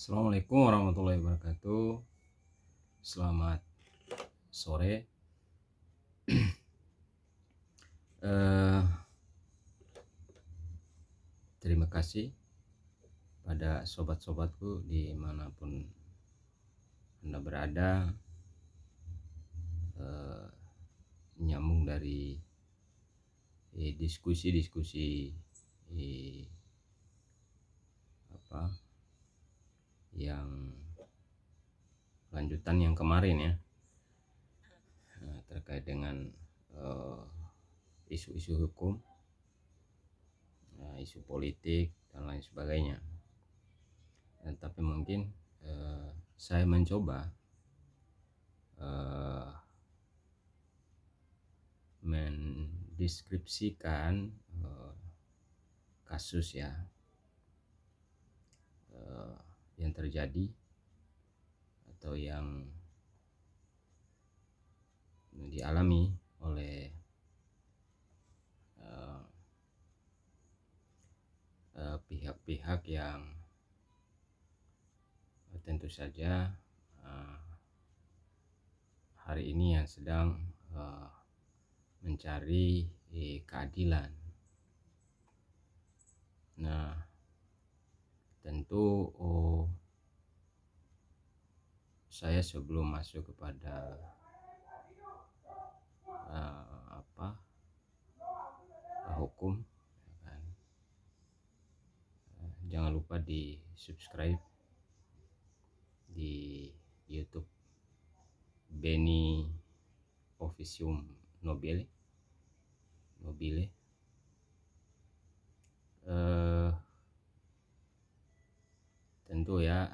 Assalamualaikum warahmatullahi wabarakatuh. Selamat sore. Terima kasih pada sobat-sobatku dimanapun Anda berada, nyambung dari diskusi-diskusi yang lanjutan yang kemarin ya, terkait dengan isu-isu hukum, isu politik dan lain sebagainya. Tapi mungkin saya mencoba mendeskripsikan kasus ya yang terjadi atau yang dialami oleh pihak-pihak yang tentu saja hari ini yang sedang mencari keadilan. Nah, tentu saya sebelum masuk kepada hukum, jangan lupa di subscribe di YouTube Beni Officium Nobile. Tentu ya,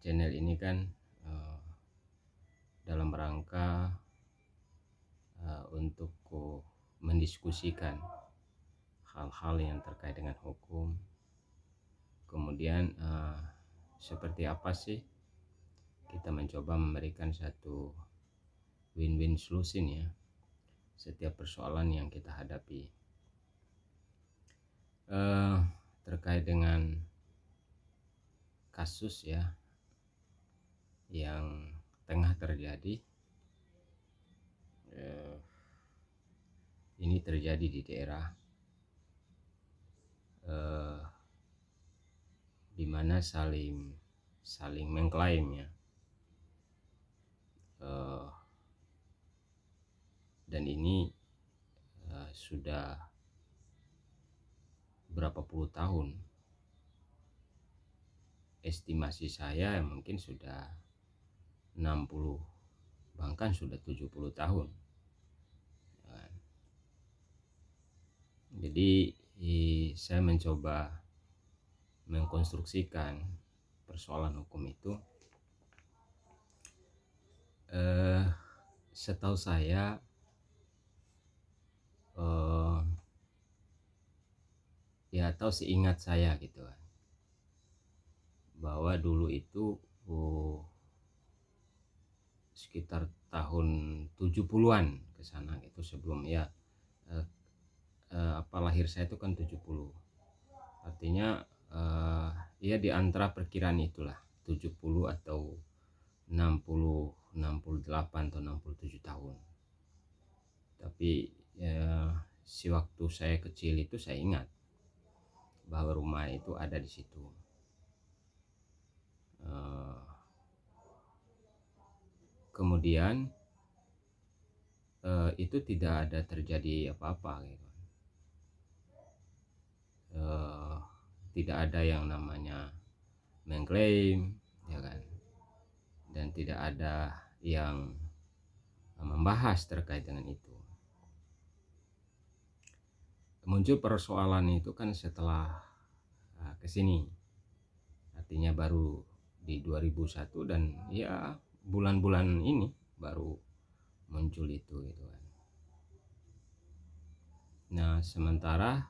channel ini kan dalam rangka untuk mendiskusikan hal-hal yang terkait dengan hukum. Kemudian seperti apa sih kita mencoba memberikan satu win-win solution ya setiap persoalan yang kita hadapi. Terkait dengan kasus ya yang tengah terjadi, ini terjadi di daerah di mana saling mengklaim ya, dan ini sudah berapa puluh tahun, estimasi saya mungkin sudah 60 bahkan sudah 70 tahun. Jadi saya mencoba mengkonstruksikan persoalan hukum itu. Setahu saya ya, atau seingat saya gitu kan, bahwa dulu itu sekitar tahun 70-an ke sana gitu, sebelum ya lahir saya itu kan 70. Artinya ya di antara perkiraan itulah 70 atau 60, 68 atau 67 tahun. Tapi si waktu saya kecil itu saya ingat bahwa rumah itu ada di situ. Kemudian itu tidak ada terjadi apa-apa gitu. Tidak ada yang namanya mengklaim ya kan, dan tidak ada yang membahas terkait dengan itu. Muncul persoalan itu kan setelah kesini, artinya baru di 2001, dan ya bulan-bulan ini baru muncul itu gitu kan. Nah, sementara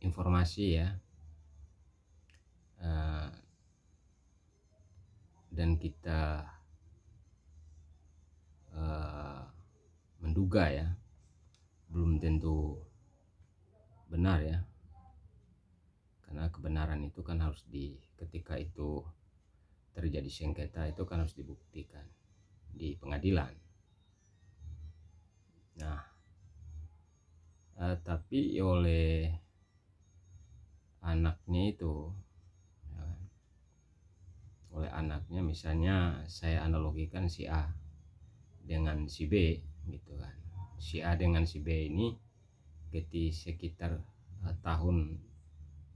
informasi ya, dan kita menduga ya belum tentu benar ya, karena kebenaran itu kan harus ketika itu terjadi sengketa itu kan harus dibuktikan di pengadilan. Nah, tapi oleh anaknya itu, ya kan, oleh anaknya, misalnya saya analogikan si A dengan si B gitu kan. Si A dengan si B ini sekitar tahun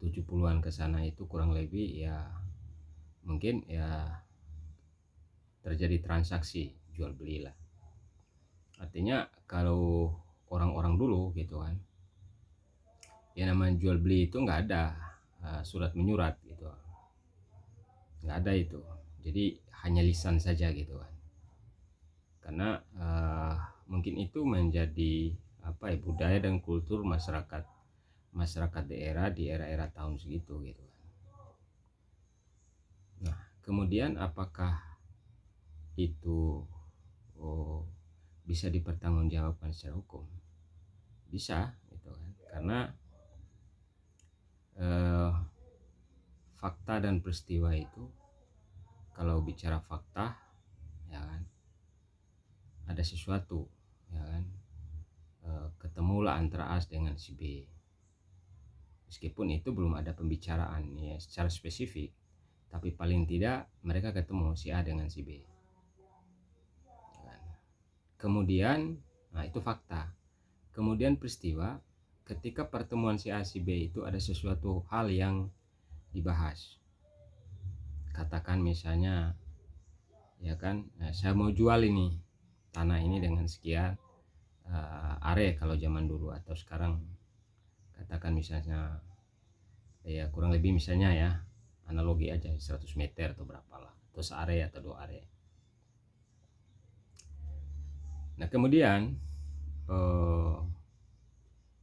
70-an ke sana itu kurang lebih ya, mungkin ya terjadi transaksi jual beli lah. Artinya kalau orang-orang dulu gitu kan, ya namanya jual beli itu nggak ada surat menyurat gitu, nggak ada itu. Jadi hanya lisan saja gitu kan, karena mungkin itu menjadi apa ya, budaya dan kultur masyarakat daerah di era-era tahun segitu gitu kan. Nah, kemudian apakah itu bisa dipertanggungjawabkan secara hukum? Bisa gitu kan, karena fakta dan peristiwa itu, kalau bicara fakta ya kan, ada sesuatu ya kan, ketemulah antara A dengan si B, meskipun itu belum ada pembicaraan ya secara spesifik, tapi paling tidak mereka ketemu si A dengan si B ya kan? Kemudian nah itu fakta. Kemudian peristiwa, ketika pertemuan si A si B itu ada sesuatu hal yang dibahas, katakan misalnya ya kan, saya mau jual ini tanah ini dengan sekian are kalau zaman dulu, atau sekarang katakan misalnya ya kurang lebih misalnya ya, analogi aja 100 meter atau berapa lah, atau seare atau 2 are. Nah kemudian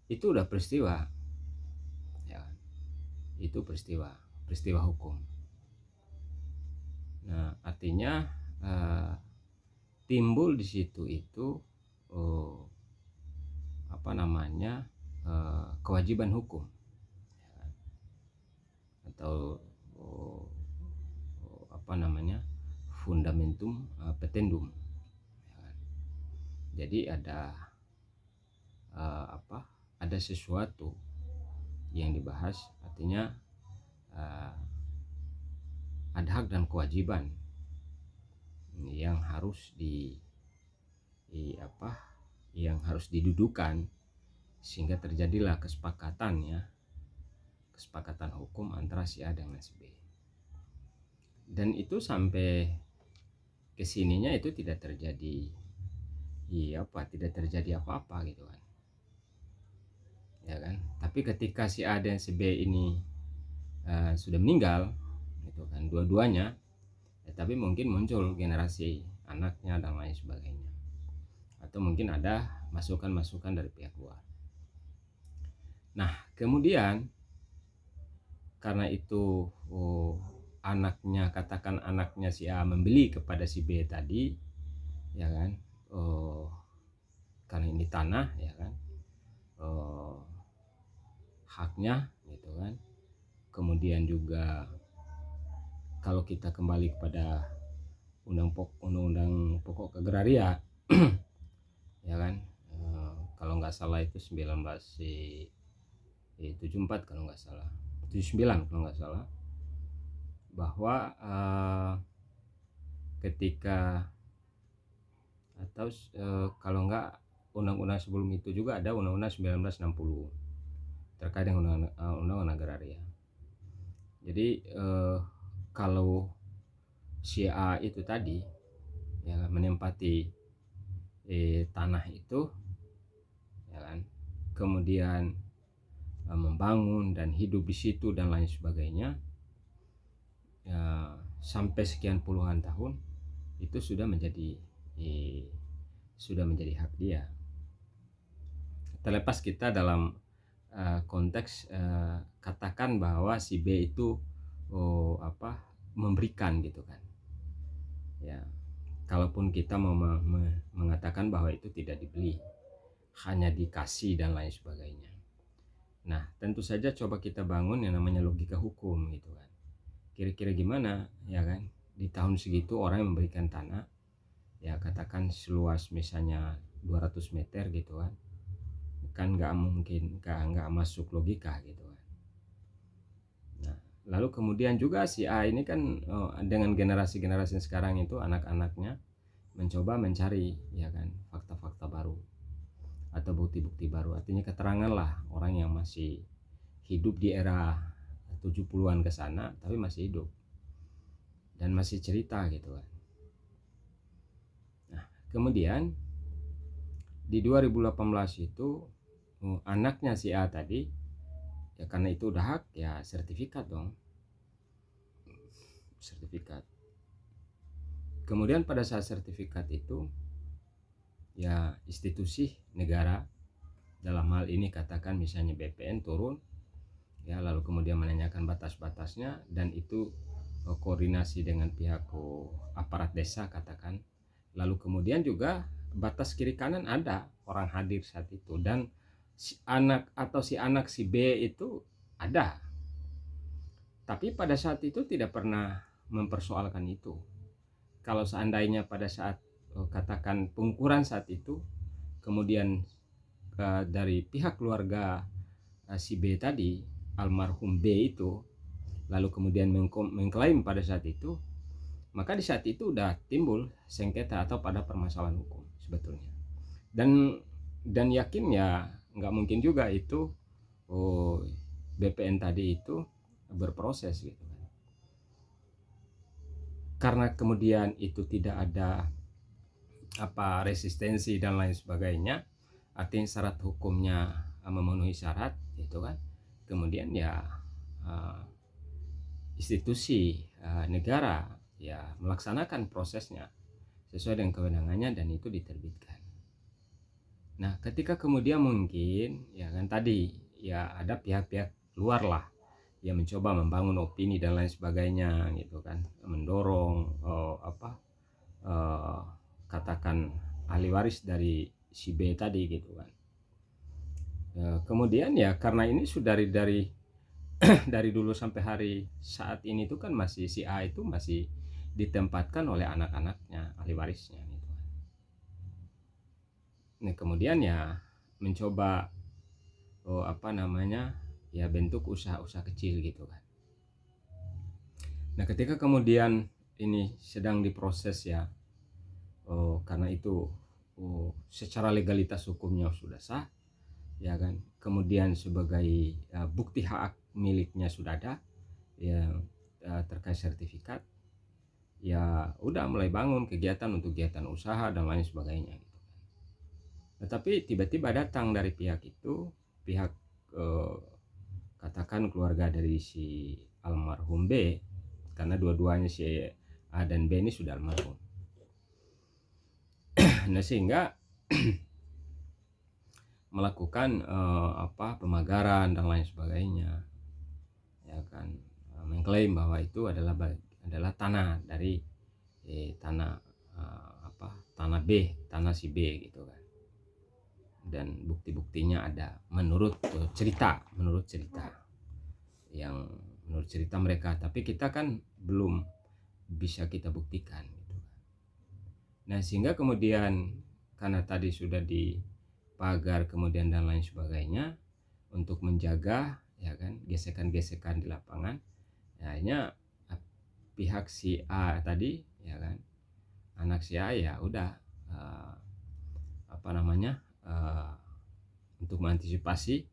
itu udah peristiwa ya, itu peristiwa hukum. Nah artinya timbul di situ itu apa namanya, kewajiban hukum ya, atau apa namanya, fundamentum petendum ya kan? Jadi ada ada sesuatu yang dibahas, artinya ada hak dan kewajiban yang harus yang harus didudukan, sehingga terjadilah kesepakatan ya, kesepakatan hukum antara si A dengan si B. Dan itu sampai kesininya itu tidak terjadi tidak terjadi apa-apa gitu kan ya kan. Tapi ketika si A dan si B ini sudah meninggal gitu kan, dua-duanya ya, tapi mungkin muncul generasi anaknya dan lain sebagainya, atau mungkin ada masukan-masukan dari pihak luar. Nah kemudian karena itu anaknya, katakan anaknya si A membeli kepada si B tadi ya kan, karena ini tanah ya kan, haknya gitu kan. Kemudian juga kalau kita kembali kepada undang-undang pokok agraria ya kan, kalau nggak salah itu 1974 kalau nggak salah, 79 kalau nggak salah, bahwa ketika atau kalau nggak undang-undang sebelum itu juga ada undang-undang 1960 terkait dengan undang-undang agraria. Jadi kalau si A itu tadi ya menempati tanah itu ya kan, kemudian membangun dan hidup di situ dan lain sebagainya ya, sampai sekian puluhan tahun, itu sudah menjadi hak dia. Terlepas kita dalam konteks katakan bahwa si B itu memberikan gitu kan ya, kalaupun kita mau mengatakan bahwa itu tidak dibeli, hanya dikasih dan lain sebagainya. Nah, tentu saja coba kita bangun yang namanya logika hukum gitu kan. Kira-kira gimana ya kan, di tahun segitu orang yang memberikan tanah, ya katakan seluas misalnya 200 meter gitu kan nggak mungkin, nggak masuk logika gitu kan. Nah, lalu kemudian juga si A ini kan dengan generasi-generasi sekarang itu anak-anaknya mencoba mencari ya kan fakta-fakta baru atau bukti-bukti baru, artinya keterangan lah orang yang masih hidup di era 70-an ke sana tapi masih hidup dan masih cerita gitu kan. Nah, kemudian di 2018 itu anaknya si A tadi ya, karena itu udah hak ya, sertifikat dong, sertifikat. Kemudian pada saat sertifikat itu ya institusi negara, dalam hal ini katakan misalnya BPN turun ya, lalu kemudian menanyakan batas-batasnya, dan itu koordinasi dengan pihak aparat desa katakan, lalu kemudian juga batas kiri kanan ada orang hadir saat itu, dan si anak si B itu ada, tapi pada saat itu tidak pernah mempersoalkan itu. Kalau seandainya pada saat katakan pengukuran saat itu kemudian dari pihak keluarga si B tadi, almarhum B itu, lalu kemudian mengklaim pada saat itu, maka di saat itu udah timbul sengketa atau pada permasalahan hukum sebetulnya. Dan yakin ya nggak mungkin juga itu BPN tadi itu berproses gitu kan. Karena kemudian itu tidak ada resistensi dan lain sebagainya, artinya syarat hukumnya memenuhi syarat gitu kan. Kemudian ya institusi negara ya melaksanakan prosesnya sesuai dengan kewenangannya dan itu diterbitkan. Nah, ketika kemudian mungkin ya kan tadi ya ada pihak-pihak luar lah yang mencoba membangun opini dan lain sebagainya gitu kan, mendorong katakan ahli waris dari si B tadi gitu kan. Kemudian ya karena ini sudah dari dari dulu sampai hari saat ini itu kan masih si A itu masih ditempatkan oleh anak-anaknya, ahli warisnya gitu. Nah, kemudian ya mencoba ya bentuk usaha-usaha kecil gitu kan. Nah, ketika kemudian ini sedang diproses ya, karena itu secara legalitas hukumnya sudah sah ya kan, kemudian sebagai bukti hak miliknya sudah ada ya, terkait sertifikat ya, udah mulai bangun kegiatan untuk kegiatan usaha dan lain sebagainya gitu. Tetapi tiba-tiba datang dari pihak itu, pihak katakan keluarga dari si almarhum B, karena dua-duanya si A dan B ini sudah almarhum. Nah, sehingga melakukan pemagaran dan lain sebagainya ya kan, mengklaim bahwa itu adalah tanah dari tanah B, tanah si B gitu kan. Dan bukti-buktinya ada menurut cerita mereka, tapi kita kan belum bisa kita buktikan gitu. Nah, sehingga kemudian karena tadi sudah dipagar kemudian dan lain sebagainya untuk menjaga ya kan gesekan-gesekan di lapangan, akhirnya pihak si A tadi ya kan, anak si A ya udah untuk mengantisipasi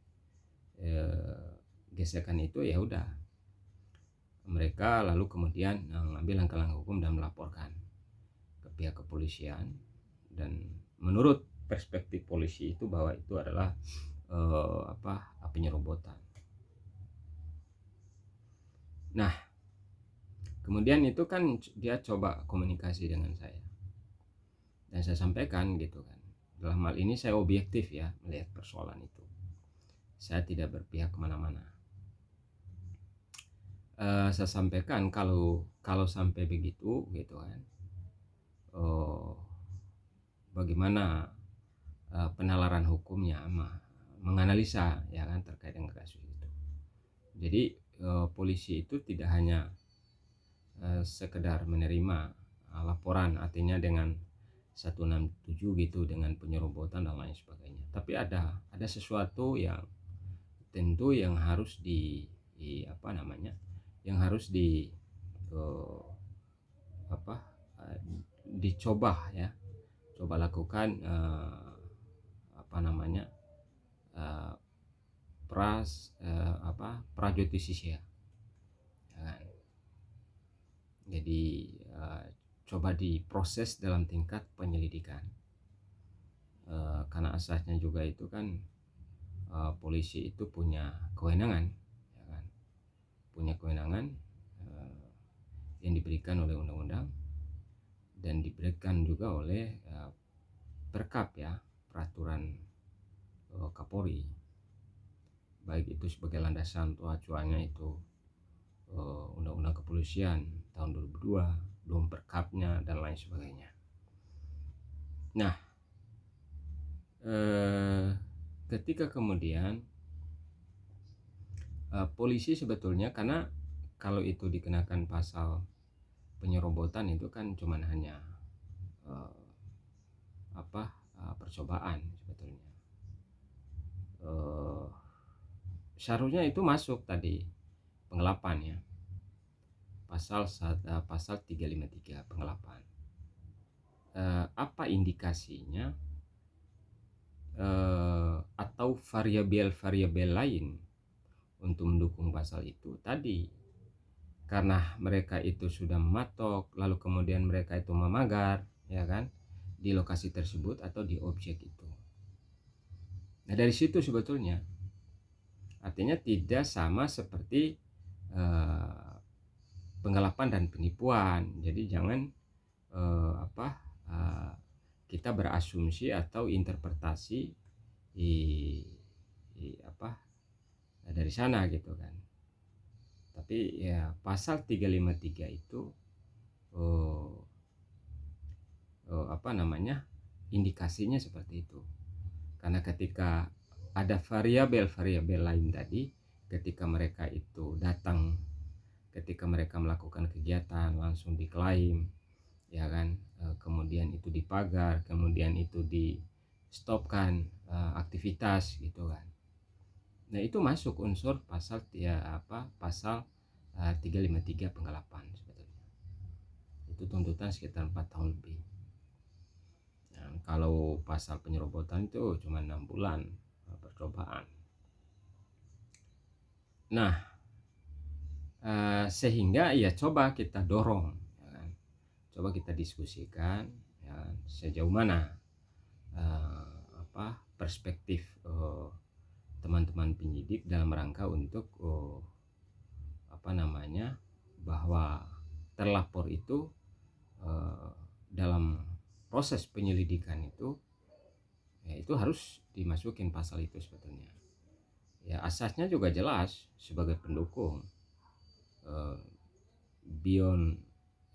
gesekan itu ya udah mereka lalu kemudian mengambil langkah-langkah hukum dan melaporkan ke pihak kepolisian. Dan menurut perspektif polisi itu bahwa itu adalah penyerobotan. Nah, kemudian itu kan dia coba komunikasi dengan saya dan saya sampaikan gitu kan, dalam hal ini saya objektif ya melihat persoalan itu, saya tidak berpihak kemana-mana. Saya sampaikan kalau sampai begitu gitu kan, bagaimana penalaran hukumnya, menganalisa ya kan terkait dengan kasus itu. Jadi polisi itu tidak hanya sekedar menerima laporan, artinya dengan 167 gitu, dengan penyerobotan dan lain sebagainya, tapi ada sesuatu yang tentu yang harus apa namanya, yang harus eh, apa dicoba ya, coba lakukan apa namanya, eh, prajudisial ya kan? Jadi coba diproses dalam tingkat penyelidikan, karena asasnya juga itu kan polisi itu punya kewenangan ya kan? Punya kewenangan yang diberikan oleh undang-undang dan diberikan juga oleh perkap ya, peraturan Kapolri, baik itu sebagai landasan untuk acuannya itu undang-undang kepolisian tahun 2002, belum perkapnya dan lain sebagainya. Nah, ketika kemudian polisi sebetulnya, karena kalau itu dikenakan pasal penyerobotan itu kan cuman hanya percobaan sebetulnya. Seharusnya itu masuk tadi penggelapan ya, pasal 353 penggelapan. Apa indikasinya atau variabel lain untuk mendukung pasal itu tadi, karena mereka itu sudah mematok, lalu kemudian mereka itu memagar ya kan di lokasi tersebut atau di objek itu. Nah dari situ sebetulnya artinya tidak sama seperti penggelapan dan penipuan. Jadi jangan kita berasumsi atau interpretasi dari sana gitu kan. Tapi ya pasal 353 itu indikasinya seperti itu. Karena ketika ada variabel lain tadi, ketika mereka itu datang, ketika mereka melakukan kegiatan langsung diklaim ya kan, kemudian itu dipagar, kemudian itu di stopkan aktivitas gitu kan. Nah itu masuk unsur pasal 353 penggelapan sebetulnya. Itu tuntutan sekitar 4 tahun lebih. Nah, kalau pasal penyerobotan itu cuma 6 bulan percobaan. Nah sehingga ya coba kita dorong ya kan? Coba kita diskusikan ya, sejauh mana perspektif teman-teman penyidik dalam rangka untuk bahwa terlapor itu dalam proses penyelidikan itu ya itu harus dimasukin pasal itu sebetulnya. Ya asasnya juga jelas sebagai pendukung beyond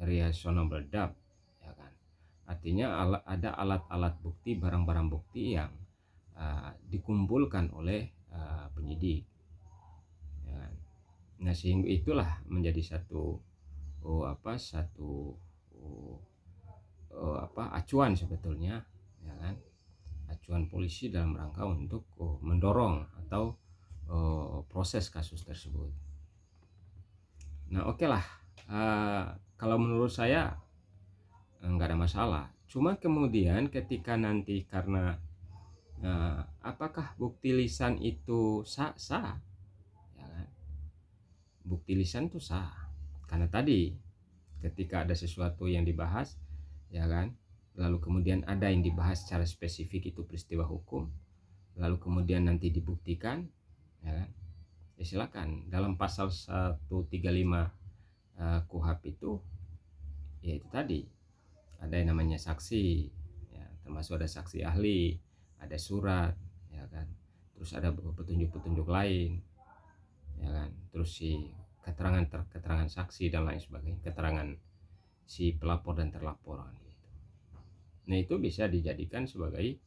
reasonable doubt ya kan. Artinya ada alat-alat bukti, barang-barang bukti yang dikumpulkan oleh penyidik ya kan? Nah sehingga itulah menjadi satu acuan sebetulnya ya kan, acuan polisi dalam rangka untuk mendorong atau proses kasus tersebut. Nah oke lah, kalau menurut saya nggak ada masalah. Cuma kemudian ketika nanti karena apakah bukti lisan itu sah ya kan? Bukti lisan itu sah karena tadi ketika ada sesuatu yang dibahas ya kan, lalu kemudian ada yang dibahas secara spesifik itu peristiwa hukum, lalu kemudian nanti dibuktikan ya kan, ya silakan. Dalam pasal 135 KUHP itu ya itu tadi ada yang namanya saksi ya, termasuk ada saksi ahli, ada surat ya kan, terus ada petunjuk-petunjuk lain ya kan, terus si keterangan saksi dan lain sebagainya, keterangan si pelapor dan terlapor gitu. Nah itu bisa dijadikan sebagai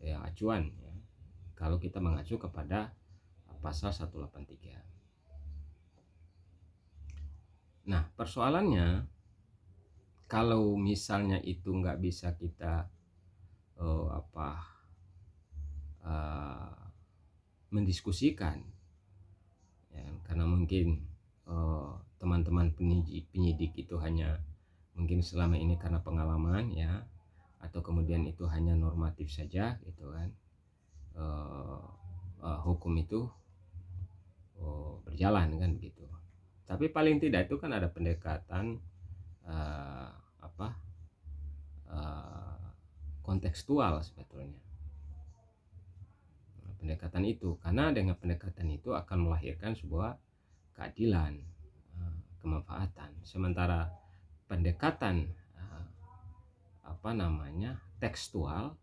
ya acuan ya, kalau kita mengacu kepada pasal 183. Nah, persoalannya kalau misalnya itu nggak bisa kita uh, apa uh, mendiskusikan ya, karena mungkin teman-teman penyidik itu hanya mungkin selama ini karena pengalaman ya, atau kemudian itu hanya normatif saja gitu kan, hukum itu berjalan kan begitu. Tapi paling tidak itu kan ada pendekatan uh, apa uh, kontekstual sebetulnya, pendekatan itu, karena dengan pendekatan itu akan melahirkan sebuah keadilan, kemanfaatan. Sementara pendekatan tekstual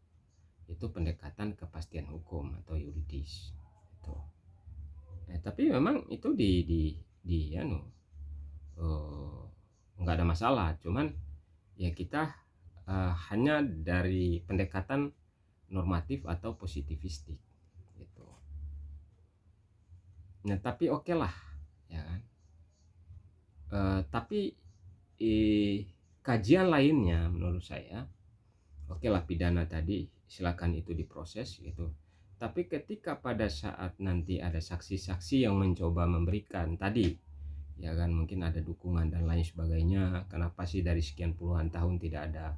itu pendekatan kepastian hukum atau yuridis itu. Tapi memang itu di nggak ada masalah, cuman ya kita hanya dari pendekatan normatif atau positivistik gitu. Nah tapi oke lah ya kan. Tapi kajian lainnya menurut saya oke lah, pidana tadi silakan itu diproses gitu. Tapi ketika pada saat nanti ada saksi-saksi yang mencoba memberikan tadi ya kan, mungkin ada dukungan dan lain sebagainya, kenapa sih dari sekian puluhan tahun tidak ada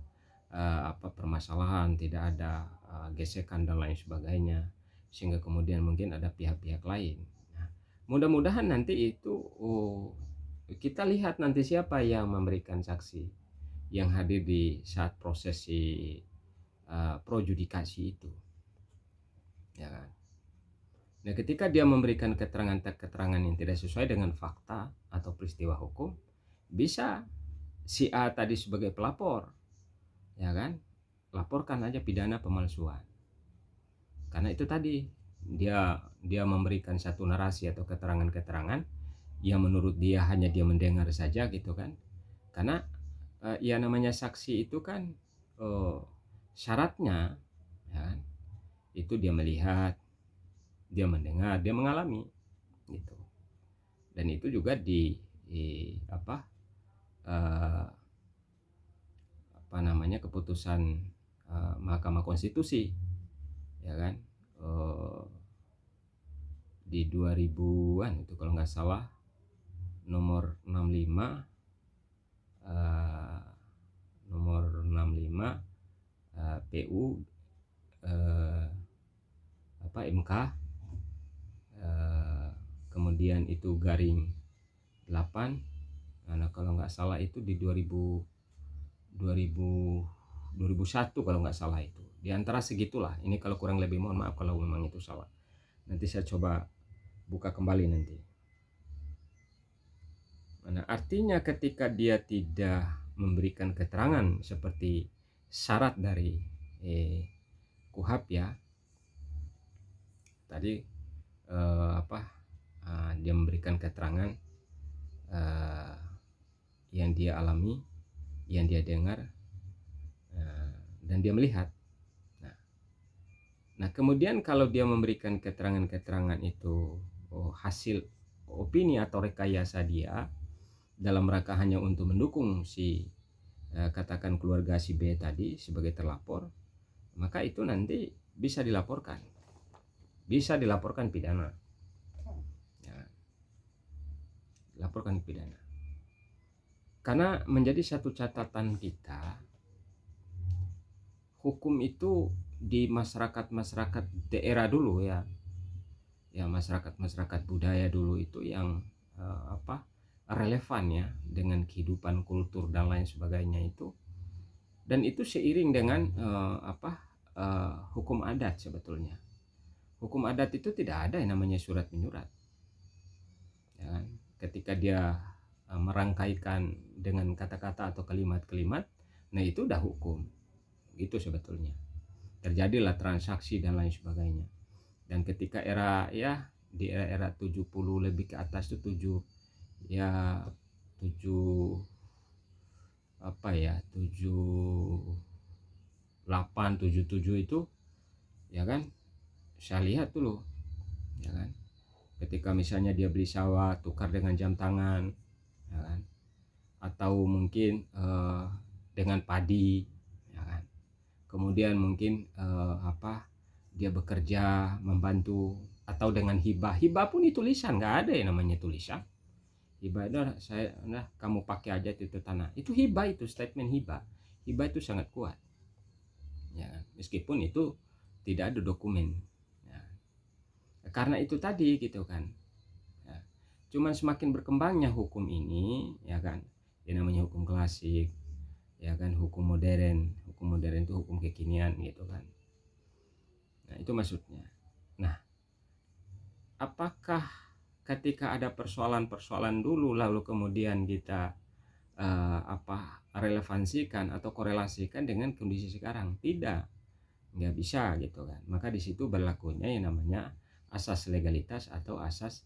permasalahan, tidak ada gesekan dan lain sebagainya, sehingga kemudian mungkin ada pihak-pihak lain. Nah, mudah-mudahan nanti itu kita lihat nanti siapa yang memberikan saksi yang hadir di saat prosesi projudikasi itu ya kan. Nah ketika dia memberikan keterangan yang tidak sesuai dengan fakta atau peristiwa hukum, bisa si A tadi sebagai pelapor ya kan, laporkan aja pidana pemalsuan, karena itu tadi dia memberikan satu narasi atau keterangan-keterangan yang menurut dia hanya dia mendengar saja gitu kan. Karena ya namanya saksi itu kan syaratnya ya kan, itu dia melihat, dia mendengar, dia mengalami gitu. Dan itu juga di keputusan Mahkamah Konstitusi ya kan, di 2000-an itu kalau nggak salah, nomor 65 PU MK, kemudian itu garing 8, nah kalau nggak salah itu di 2001 kalau nggak salah, itu di antara segitulah. Ini kalau kurang lebih mohon maaf kalau memang itu salah, nanti saya coba buka kembali nanti. Nah, artinya ketika dia tidak memberikan keterangan seperti syarat dari KUHP ya tadi, dia memberikan keterangan yang dia alami, yang dia dengar, dan dia melihat. Nah kemudian kalau dia memberikan keterangan-keterangan itu hasil opini atau rekayasa dia dalam rangka hanya untuk mendukung si katakan keluarga si B tadi sebagai terlapor, maka itu nanti bisa dilaporkan pidana ya, laporkan pidana. Karena menjadi satu catatan kita, hukum itu di masyarakat daerah dulu ya masyarakat budaya dulu itu yang relevan ya dengan kehidupan kultur dan lain sebagainya itu. Dan itu seiring dengan hukum adat. Sebetulnya hukum adat itu tidak ada yang namanya surat menyurat ya kan? Ketika dia merangkaikan dengan kata-kata atau kalimat-kalimat, nah itu udah hukum gitu sebetulnya. Terjadilah transaksi dan lain sebagainya. Dan ketika di era 70 lebih ke atas itu 78 77 itu ya kan? Saya lihat dulu, ya kan? Ketika misalnya dia beli sawah tukar dengan jam tangan, ya kan? Atau mungkin dengan padi, ya kan? Kemudian mungkin dia bekerja membantu, atau dengan hibah. Hibah pun itu tulisan, nggak ada yang namanya tulisan. Hibah itu kamu pakai aja itu tanah. Itu hibah, itu statement hibah. Hibah itu sangat kuat, ya kan? Meskipun itu tidak ada dokumen, ya. Karena itu tadi gitu kan, ya. Cuman semakin berkembangnya hukum ini, ya kan, yang namanya hukum klasik, ya kan, hukum modern itu hukum kekinian gitu kan. Nah itu maksudnya. Nah, apakah ketika ada persoalan-persoalan dulu lalu kemudian kita relevansikan atau korelasikan dengan kondisi sekarang? Tidak, nggak bisa gitu kan. Maka di situ berlakunya yang namanya asas legalitas atau asas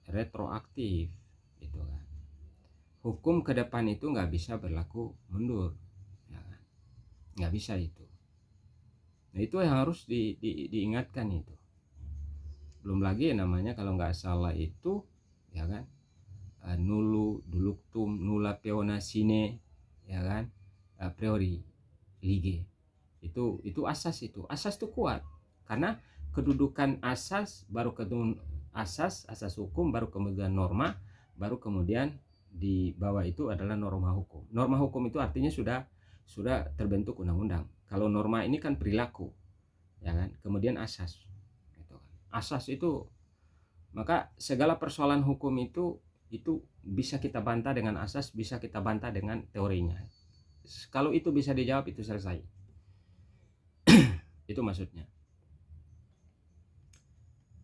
retroaktif gitu kan. Hukum ke depan itu nggak bisa berlaku mundur, ya kan? Nggak bisa itu. Nah itu yang harus diingatkan itu. Belum lagi namanya kalau nggak salah itu, ya kan, nulu duluctum nulla peona sine, ya kan, a priori lige. Itu asas itu kuat karena kedudukan asas baru ketemu asas hukum, baru kemudian norma, baru kemudian di bawah itu adalah norma hukum. Norma hukum itu artinya sudah terbentuk undang-undang. Kalau norma ini kan perilaku, ya kan, kemudian asas gitu kan. Asas itu, maka segala persoalan hukum itu bisa kita bantah dengan asas, bisa kita bantah dengan teorinya. Kalau itu bisa dijawab, itu selesai. Itu maksudnya.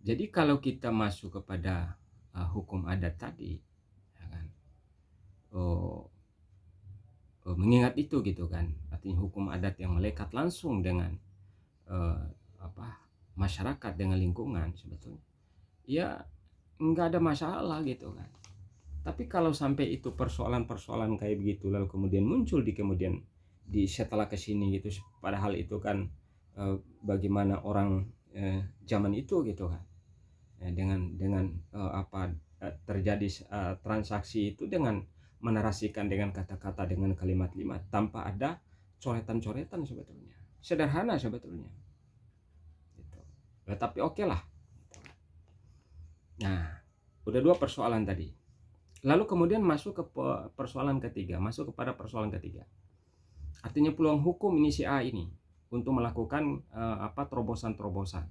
Jadi kalau kita masuk kepada hukum adat tadi, ya kan, mengingat itu gitu kan, artinya hukum adat yang melekat langsung dengan masyarakat, dengan lingkungan, sebetulnya ya nggak ada masalah gitu kan. Tapi kalau sampai itu persoalan-persoalan kayak begitu lalu kemudian muncul di setelah kesini gitu, padahal itu kan bagaimana orang zaman itu gitu kan, dengan terjadi transaksi itu dengan menarasikan dengan kata-kata, dengan kalimat-kalimat tanpa ada coretan-coretan, sebetulnya sederhana sebetulnya gitu. Ya, tapi oke lah. Nah, udah dua persoalan tadi. Lalu kemudian masuk ke persoalan ketiga, masuk kepada persoalan ketiga. Artinya peluang hukum ini si A ini untuk melakukan terobosan-terobosan.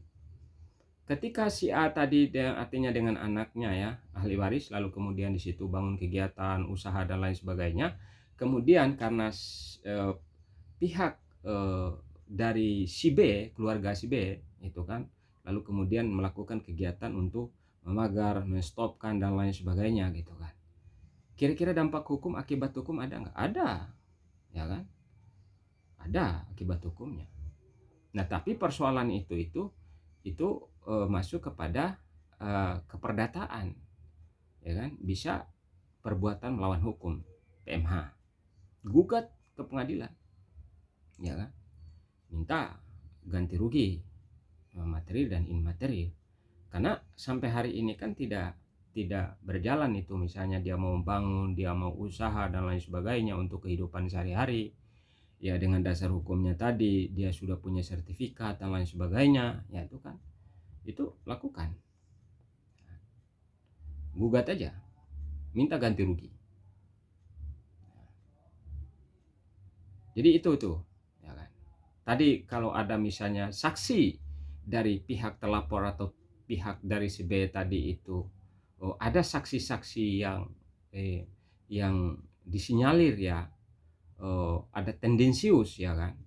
Ketika si A tadi artinya dengan anaknya ya, ahli waris, lalu kemudian di situ bangun kegiatan, usaha dan lain sebagainya. Kemudian karena pihak dari si B, keluarga si B itu kan, lalu kemudian melakukan kegiatan untuk memagar, menstopkan dan lain sebagainya gitu kan. Kira-kira dampak hukum, akibat hukum ada nggak? Ada, ya kan? Ada akibat hukumnya. Nah, tapi persoalan itu masuk kepada keperdataan, ya kan? Bisa perbuatan melawan hukum, PMH, gugat ke pengadilan, ya kan? Minta ganti rugi material dan imaterial. Karena sampai hari ini kan tidak berjalan itu, misalnya dia mau bangun, dia mau usaha dan lain sebagainya untuk kehidupan sehari-hari, ya dengan dasar hukumnya tadi dia sudah punya sertifikat dan lain sebagainya, ya itu kan, itu lakukan, gugat aja, minta ganti rugi. Jadi itu tuh, ya kan. Tadi kalau ada misalnya saksi dari pihak terlapor atau pihak dari si B tadi itu, ada saksi-saksi yang disinyalir ya, ada tendensius, ya kan.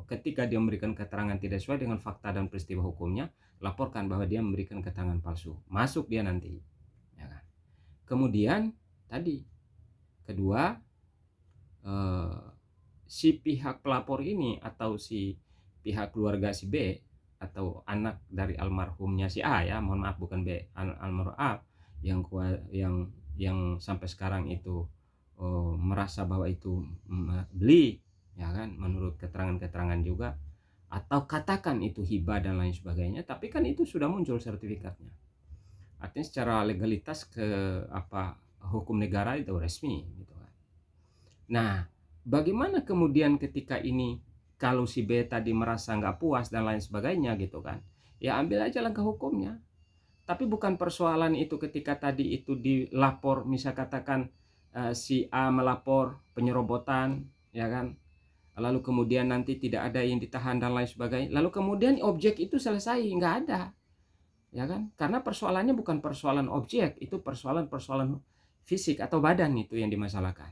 Ketika dia memberikan keterangan tidak sesuai dengan fakta dan peristiwa hukumnya, laporkan bahwa dia memberikan keterangan palsu, masuk dia nanti, ya kan. Kemudian tadi kedua, si pihak pelapor ini atau si pihak keluarga si B atau anak dari almarhumnya si A, ya mohon maaf bukan B, almarhum A yang sampai sekarang itu merasa bahwa itu beli, ya kan, menurut keterangan-keterangan juga, atau katakan itu hibah dan lain sebagainya, tapi kan itu sudah muncul sertifikatnya. Artinya secara legalitas ke hukum negara itu resmi gitu kan. Nah, bagaimana kemudian ketika ini kalau si B tadi merasa nggak puas dan lain sebagainya gitu kan, ya ambil aja langkah hukumnya. Tapi bukan persoalan itu ketika tadi itu dilapor, misal katakan si A melapor penyerobotan, ya kan, lalu kemudian nanti tidak ada yang ditahan dan lain sebagainya, lalu kemudian objek itu selesai, nggak ada, ya kan, karena persoalannya bukan persoalan objek, itu persoalan fisik atau badan itu yang dimasalahkan.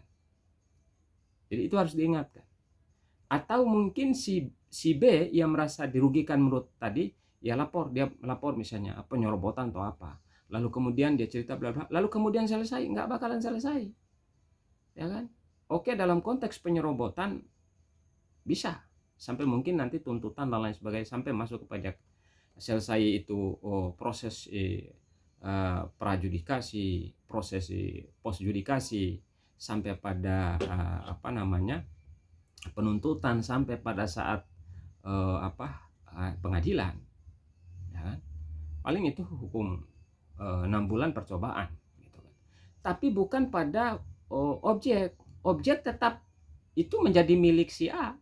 Jadi itu harus diingatkan. Atau mungkin si B yang merasa dirugikan menurut tadi, ya dia melapor misalnya penyerobotan atau apa, lalu kemudian dia cerita bla bla, lalu kemudian selesai, nggak bakalan selesai, ya kan. Oke, dalam konteks penyerobotan bisa sampai mungkin nanti tuntutan dan lain sebagainya, sampai masuk kepada selesai itu proses prajudikasi, proses postjudikasi, sampai pada penuntutan, sampai pada saat pengadilan, ya kan? Paling itu hukum 6 bulan percobaan gitu kan. Tapi bukan pada objek tetap itu menjadi milik si A,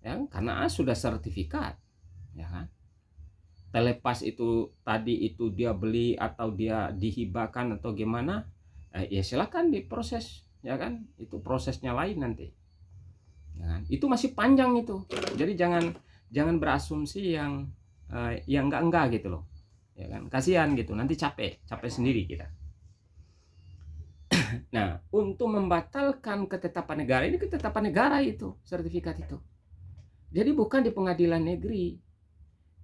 ya, karena A sudah sertifikat, ya kan. Telepas itu tadi itu dia beli atau dia dihibahkan atau gimana, ya silakan diproses, ya kan, itu prosesnya lain nanti, ya kan? Itu masih panjang itu, jadi jangan berasumsi yang enggak gitu loh, ya kan, kasihan gitu, nanti capek sendiri kita. Nah, untuk membatalkan ketetapan negara, ini ketetapan negara itu sertifikat itu, jadi bukan di pengadilan negeri,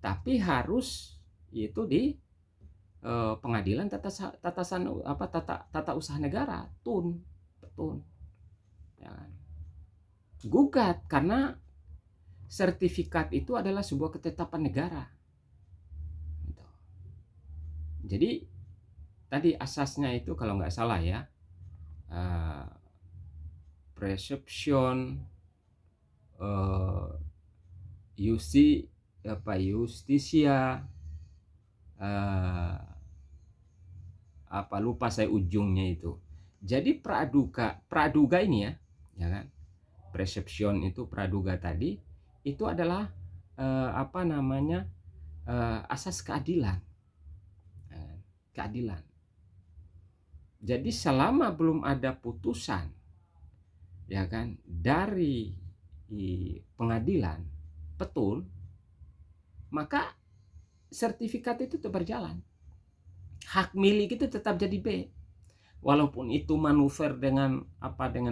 tapi harus itu di pengadilan tata usaha negara, TUN, ya kan? Gugat karena sertifikat itu adalah sebuah ketetapan negara. Gitu. Jadi tadi asasnya itu kalau nggak salah ya, presumption justisia, lupa saya ujungnya itu. Jadi praduga ini ya kan, presumption itu praduga tadi itu adalah asas keadilan. Jadi selama belum ada putusan, ya kan, dari pengadilan betul, maka sertifikat itu tetap berjalan. Hak milik itu tetap jadi B. Walaupun itu manuver dengan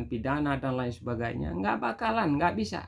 pidana dan lain sebagainya, nggak bisa.